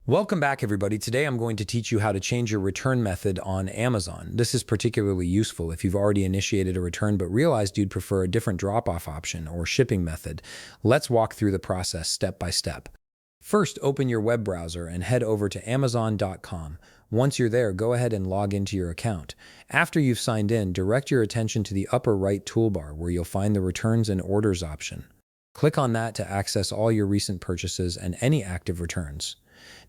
Welcome back, everybody. Today I'm going to teach you how to change your return method on Amazon. This is particularly useful if you've already initiated a return but realized you'd prefer a different drop-off option or shipping method. Let's walk through the process step by step. First, open your web browser and head over to Amazon.com. Once you're there, go ahead and log into your account. After you've signed in, direct your attention to the upper right toolbar where you'll find the Returns and Orders option. Click on that to access all your recent purchases and any active returns.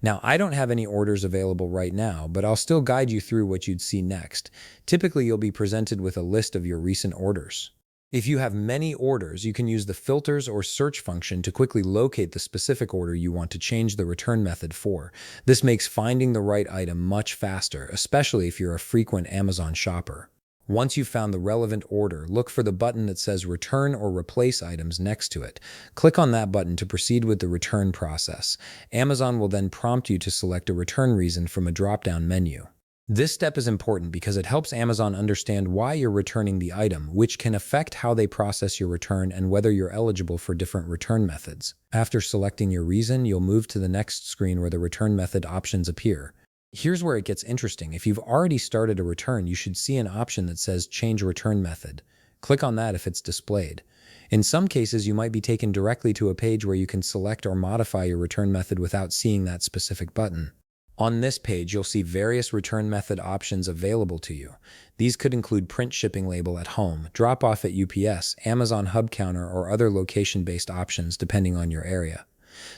Now, I don't have any orders available right now, but I'll still guide you through what you'd see next. Typically, you'll be presented with a list of your recent orders. If you have many orders, you can use the filters or search function to quickly locate the specific order you want to change the return method for. This makes finding the right item much faster, especially if you're a frequent Amazon shopper. Once you've found the relevant order, look for the button that says Return or Replace Items next to it. Click on that button to proceed with the return process. Amazon will then prompt you to select a return reason from a drop-down menu. This step is important because it helps Amazon understand why you're returning the item, which can affect how they process your return and whether you're eligible for different return methods. After selecting your reason, you'll move to the next screen where the return method options appear. Here's where it gets interesting. If you've already started a return, you should see an option that says Change Return Method. Click on that if it's displayed. In some cases, you might be taken directly to a page where you can select or modify your return method without seeing that specific button. On this page, you'll see various return method options available to you. These could include print shipping label at home, drop off at UPS, Amazon Hub Counter, or other location-based options depending on your area.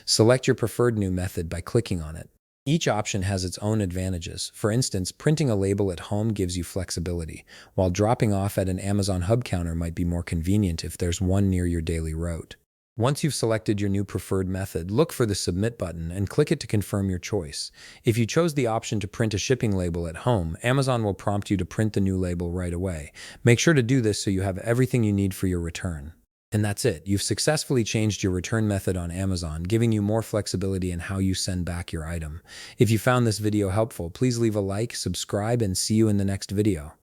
Select your preferred new method by clicking on it. Each option has its own advantages. For instance, printing a label at home gives you flexibility, while dropping off at an Amazon Hub Counter might be more convenient if there's one near your daily route. Once you've selected your new preferred method, look for the Submit button and click it to confirm your choice. If you chose the option to print a shipping label at home, Amazon will prompt you to print the new label right away. Make sure to do this so you have everything you need for your return. And that's it. You've successfully changed your return method on Amazon, giving you more flexibility in how you send back your item. If you found this video helpful, please leave a like, subscribe, and see you in the next video.